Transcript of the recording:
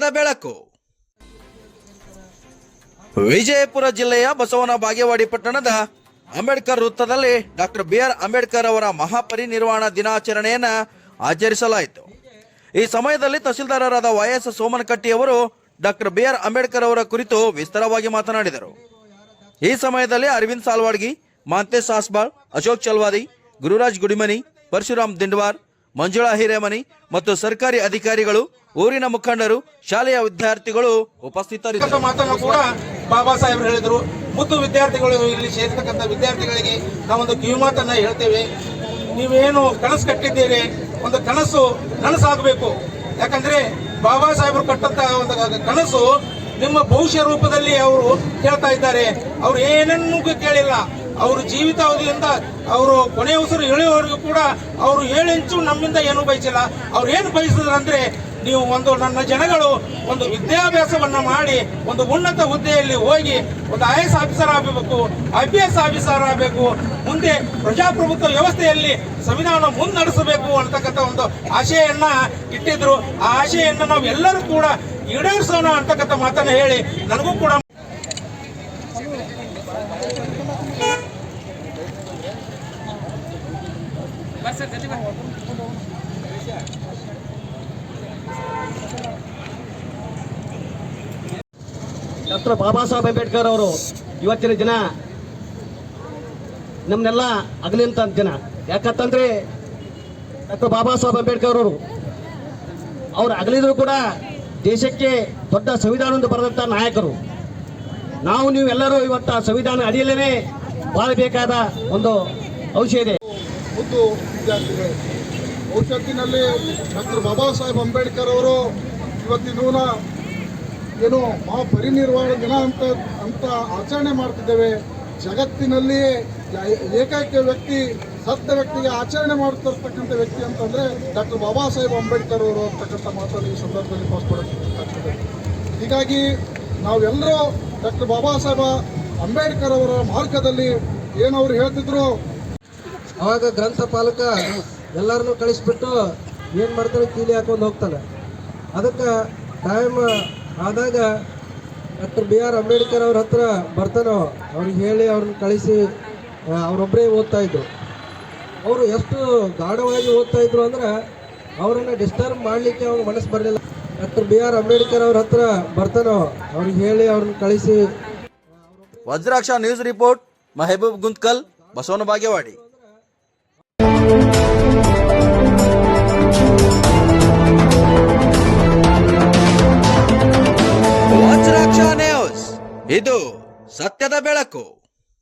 ಸತ್ಯದ ಬೆಳಕು. ವಿಜಯಪುರ ಜಿಲ್ಲೆಯ ಬಸವನ ಬಾಗೇವಾಡಿ ಪಟ್ಟಣದ ಅಂಬೇಡ್ಕರ್ ವೃತ್ತದಲ್ಲಿ ಡಾಕ್ಟರ್ ಬಿ.ಆರ್. ಅಂಬೇಡ್ಕರ್ ಅವರ ಮಹಾಪರಿನಿರ್ವಾಣ ದಿನಾಚರಣೆಯನ್ನ ಆಚರಿಸಲಾಯಿತು. ಈ ಸಮಯದಲ್ಲಿ ತಹಸೀಲ್ದಾರರಾದ ವೈ.ಎಸ್. ಸೋಮನಕಟ್ಟಿ ಅವರು ಡಾಕ್ಟರ್ ಬಿ.ಆರ್. ಅಂಬೇಡ್ಕರ್ ಅವರ ಕುರಿತು ವಿಸ್ತಾರವಾಗಿ ಮಾತನಾಡಿದರು. ಈ ಸಮಯದಲ್ಲಿ ಅರವಿಂದ್ ಸಾಲ್ವಾಡ್ಗಿ, ಮಾಂತೇಶ್ ಸಾಸ್ಬಾಳ್, ಅಶೋಕ್ ಚಲ್ವಾದಿ, ಗುರುರಾಜ್ ಗುಡಿಮನಿ, ಪರಶುರಾಮ್ ದಿಂಡವಾರ್, ಮಂಜುಳಾ ಹಿರೇಮನಿ ಮತ್ತು ಸರ್ಕಾರಿ ಅಧಿಕಾರಿಗಳು, ಊರಿನ ಮುಖಂಡರು, ಶಾಲೆಯ ವಿದ್ಯಾರ್ಥಿಗಳು ಉಪಸ್ಥಿತರಿದ್ದರು. ಮಾತನ್ನು ಕೂಡ ಬಾಬಾ ಸಾಹೇಬರು ಹೇಳಿದರು. ಮುದ್ದು ವಿದ್ಯಾರ್ಥಿಗಳು, ಇಲ್ಲಿ ಸೇರಿರ್ತಕ್ಕಂಥ ವಿದ್ಯಾರ್ಥಿಗಳಿಗೆ ನಾವೊಂದು ಕಿವಿ ಮಾತನ್ನ ಹೇಳ್ತೇವೆ. ನೀವೇನು ಕನಸು ಕಟ್ಟಿದ್ದೀರಿ, ಒಂದು ಕನಸು ನನಸಾಗಬೇಕು. ಯಾಕಂದ್ರೆ ಬಾಬಾ ಸಾಹೇಬರು ಕಟ್ಟಂತ ಒಂದು ಕನಸು ನಿಮ್ಮ ಭವಿಷ್ಯ ರೂಪದಲ್ಲಿ ಅವರು ಹೇಳ್ತಾ ಇದ್ದಾರೆ. ಅವ್ರು ಏನನ್ನೂ ಕೇಳಿಲ್ಲ. ಅವರು ಜೀವಿತಾವಧಿಯಿಂದ ಅವರು ಕೊನೆಯ ಉಸಿರು ಎಳೆಯುವವರೆಗೂ ಕೂಡ ಅವರು 7 ಇಂಚು ನಮ್ಮಿಂದ ಏನು ಬಯಸಿಲ್ಲ. ಅವ್ರು ಏನು ಬಯಸಿದ್ರಂದ್ರೆ, ನೀವು ನನ್ನ ಜನಗಳು ಒಂದು ವಿದ್ಯಾಭ್ಯಾಸವನ್ನ ಮಾಡಿ ಒಂದು ಉನ್ನತ ಹುದ್ದೆಯಲ್ಲಿ ಹೋಗಿ ಒಂದು ಐಎಎಸ್ ಆಫೀಸರ್ ಆಗಬೇಕು, IPS ಆಫೀಸರ್ ಆಗಬೇಕು, ಮುಂದೆ ಪ್ರಜಾಪ್ರಭುತ್ವ ವ್ಯವಸ್ಥೆಯಲ್ಲಿ ಸಂವಿಧಾನ ಮುನ್ನಡೆಸಬೇಕು ಅಂತಕ್ಕಂಥ ಒಂದು ಆಶೆಯನ್ನ ಇಟ್ಟಿದ್ರು. ಆ ಆಶೆಯನ್ನ ನಾವು ಎಲ್ಲರೂ ಕೂಡ ಈಡೇರಿಸೋಣ ಅಂತಕ್ಕಂಥ ಮಾತನ್ನ ಹೇಳಿ ನನಗೂ ಕೂಡ ಡಾಕ್ಟರ್ ಬಾಬಾ ಸಾಹೇಬ್ ಅಂಬೇಡ್ಕರ್ ಅವರು ಇವತ್ತಿನ ದಿನ ನಮ್ಮನ್ನೆಲ್ಲ ಅಗಲಿಂತ ದಿನ. ಯಾಕಂತಂದ್ರೆ ಡಾಕ್ಟರ್ ಬಾಬಾ ಸಾಹೇಬ್ ಅಂಬೇಡ್ಕರ್ ಅವರು ಅಗಲಿದ್ರು ಕೂಡ ದೇಶಕ್ಕೆ ದೊಡ್ಡ ಸಂವಿಧಾನವನ್ನು ಬರೆದಂಥ ನಾಯಕರು. ನಾವು ನೀವೆಲ್ಲರೂ ಇವತ್ತು ಸಂವಿಧಾನ ಅಡಿಯಲ್ಲೇ ಬಾಳಬೇಕಾದ ಒಂದು ಔಷಧ ಇದೆ. ಮುದ್ದು ವಿದ್ಯಾರ್ಥಿಗಳೇ, ಭವಿಷ್ಯತ್ತಿನಲ್ಲಿ ಡಾಕ್ಟರ್ ಬಾಬಾ ಸಾಹೇಬ್ ಅಂಬೇಡ್ಕರ್ ಅವರು ಇವತ್ತಿನ ಏನು ಮಹಾಪರಿನಿರ್ವಾಣ ದಿನ ಅಂತ ಆಚರಣೆ ಮಾಡ್ತಿದ್ದೇವೆ. ಜಗತ್ತಿನಲ್ಲಿ ಏಕೈಕ ವ್ಯಕ್ತಿ, ಸತ್ತ ವ್ಯಕ್ತಿಗೆ ಆಚರಣೆ ಮಾಡ್ತಿರ್ತಕ್ಕಂಥ ವ್ಯಕ್ತಿ ಅಂತಂದರೆ ಡಾಕ್ಟರ್ ಬಾಬಾ ಸಾಹೇಬ್ ಅಂಬೇಡ್ಕರ್ ಅವರು ಅಂತಕ್ಕಂಥ ಮಾತನ್ನು ಈ ಸಂದರ್ಭದಲ್ಲಿ ಭಾಷೆಪಡಿಸ್ಬೇಕಾಗ್ತದೆ. ಹೀಗಾಗಿ ನಾವೆಲ್ಲರೂ ಡಾಕ್ಟರ್ ಬಾಬಾ ಸಾಹೇಬ ಅಂಬೇಡ್ಕರ್ ಅವರ ಮಾರ್ಗದಲ್ಲಿ ಏನವರು ಹೇಳ್ತಿದ್ರು, ಅವಾಗ ಗ್ರಂಥಪಾಲಕ ಎಲ್ಲರನ್ನೂ ಕಳಿಸ್ಬಿಟ್ಟು ಏನು ಮಾಡ್ತಾನೆ ಕೀಲಿ ಹಾಕೊಂಡು ಹೋಗ್ತಾನೆ. ಅದಕ್ಕೆ ಟೈಮ್ ಆದಾಗ ಡಾಕ್ಟರ್ ಬಿ.ಆರ್. ಅಂಬೇಡ್ಕರ್ ಅವ್ರ ಹತ್ರ ಬರ್ತಾನೋ ಅವ್ರಿಗೆ ಹೇಳಿ ಅವ್ರನ್ನ ಕಳಿಸಿ ಅವರೊಬ್ಬರೇ ಓದ್ತಾ ಇದ್ರು. ಅವರು ಎಷ್ಟು ಗಾಢವಾಗಿ ಓದ್ತಾ ಇದ್ರು ಅಂದ್ರೆ ಅವರನ್ನು ಡಿಸ್ಟರ್ಬ್ ಮಾಡಲಿಕ್ಕೆ ಅವ್ರಿಗೆ ಮನಸ್ಸು ಬರಲಿಲ್ಲ. Doctor B R. ಅಂಬೇಡ್ಕರ್ ಅವ್ರ ಹತ್ರ ಬರ್ತಾನೋ ಅವ್ರಿಗೆ ಹೇಳಿ ಅವ್ರನ್ನ ಕಳಿಸಿ. Vajraksha news report, Mehboob Guntakal, Basavana Bagewadi. Vajraksha news, ಇದು ಸತ್ಯದ ಬೆಳಕು.